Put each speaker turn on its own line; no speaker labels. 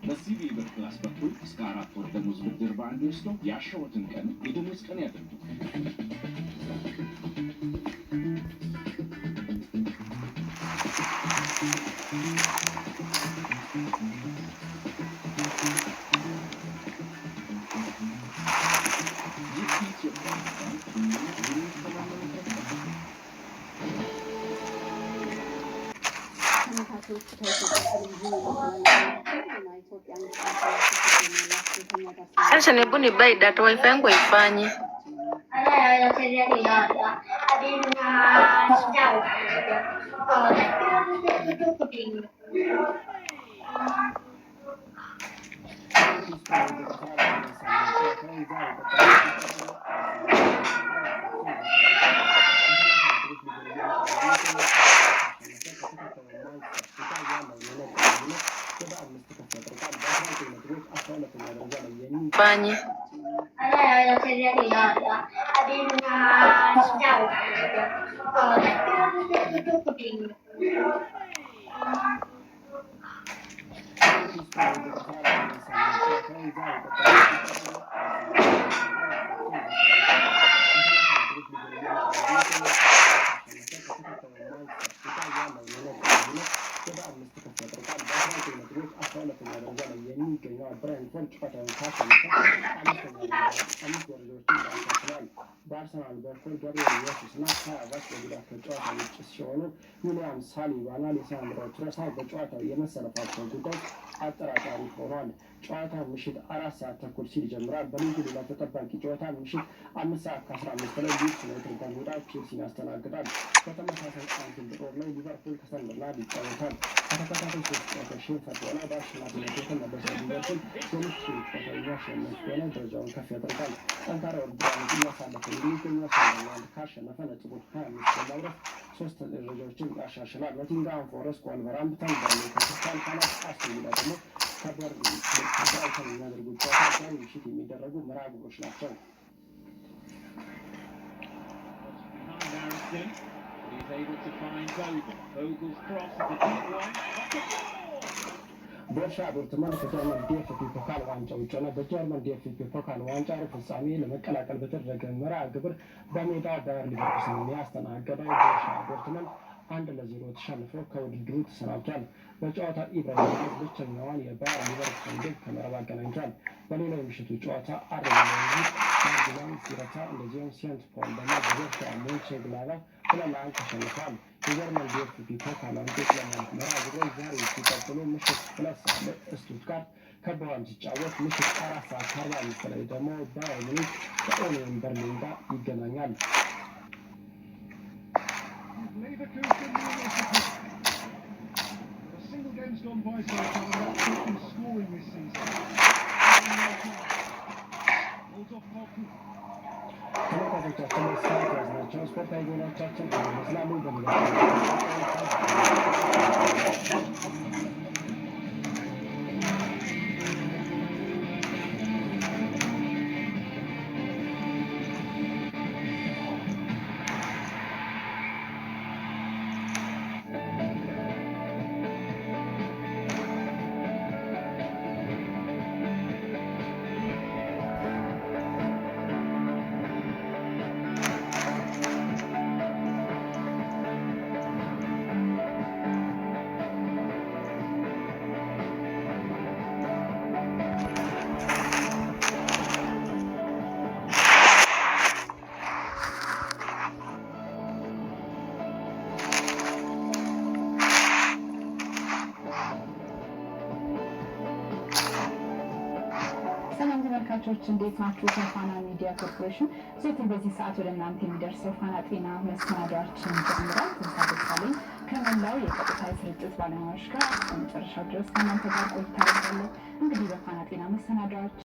በሲቪ ብር ክላስ በኩል እስከ 4 ወር ደሞዝ ብድር በአንድ ወስደው ያሸወትን ቀን የደሞዝ ቀን ያድርጉ።
Sasa ni buni bai data wifi yangu haifanyi. Fanyi.
በአርሰናል በኩል ገብርኤል ኢየሱስና ከቫስ በጉዳት ጨዋታ ውጭ ሲሆኑ ዊሊያም ሳሊባና ሊሳንድሮ ትሮሳርድ በጨዋታው የመሰለፋቸው ጉዳይ አጠራጣሪ ሆኗል። ጨዋታው ምሽት 4 ሰዓት ተኩል ሲል ይጀምራል። በልዩ ሌላ ተጠባቂ ጨዋታ ምሽት 5 ሰዓት ከ15 ላይ ሊድስ ዩናይትድ በሜዳ ቼልሲን ያስተናግዳል። በተመሳሳይ አንፊልድ ሮድ ላይ ሊቨርፑል ከሰንደርላንድ ይጫወታል። ከተከታታይ 3 ጨዋታዎች ሽንፈት በኋላ በአሸናፊነት የተመለሰው ሊቨርፑል የምሽቱን ጨዋታ የሚያሸንፍ ከሆነ ደረጃውን ከፍ ያደርጋል። ጠንካራ ውድድር ዓመት እያሳለፈ የሚገኘው ሰንደርላንድ ካሸነፈ ነጥቡን 25 በማድረስ 3 ደረጃዎችን ያሻሽላል። ኖቲንግሃም ፎረስት ከወልቨርሃምፕተን፣ በርንሌይ ከክሪስታል ፓላስ፣ አስቶን ቪላ ደግሞ ከብራይተን የሚያደርጉት ጨዋታ ዛሬ ምሽት የሚደረጉ መርሃ ግብሮች ናቸው። ቦሩሲያ ዶርትመንድ ከጀርመን ዲኤፍቢ ፖካል ዋንጫ ውጭ ነው። በጀርመን ዲኤፍቢ ፖካል ዋንጫ ሩብ ፍጻሜ ለመቀላቀል በተደረገ መርሃ ግብር በሜዳ ባየር ሊቨርኩሰንን ያስተናገደው ቦሩሲያ ዶርትመንድ 1-0 ተሸንፎ ከውድድሩ ተሰናብቷል። በጨዋታው ኢብራሂሞቪች ብቸኛዋን የባየር ሊቨርኩሰን ግብ ከመረብ አገናኝቷል። በሌላው የምሽቱ ጨዋታ አርቢ ላይፕዚግ ማርሴይን ሲረታ፣ እንደዚሁም ሴንት ፖል ደግሞ በቦሩሲያ ሞንቼንግላድባህ 2-1 ተሸንፏል። የጀርመን ዲኤፍቢ ፖካል ዋንጫ ለማለፍ መርሃ ግብሮች ዛሬ ሲቀጥሉ ምሽት 2 ሰዓት ላይ ስቱትጋርት ከቦሃም ሲጫወት ምሽት 4 ሰዓት ከ45 ላይ ደግሞ ባየር ሙኒክ ከኡኒዮን በርሊን ጋር ይገናኛል። ተመልካቾቻችን ለሰዓት ያዝናቸው ስፖርታዊ ዜናዎቻችን ይመስላሉ። ተመልካቾች እንዴት ናችሁ? ከፋና ሚዲያ ኮርፖሬሽን ዘወትር በዚህ ሰዓት ወደ እናንተ የሚደርሰው ፋና ጤና መሰናዷችን ጀምሯል። ተሳትፎልኝ ከመላው የቀጥታ ስርጭት ባለሙያዎች ጋር እስከ መጨረሻው ድረስ ከእናንተ ጋር ቆይታ አደርጋለሁ። እንግዲህ በፋና ጤና መሰናዷችን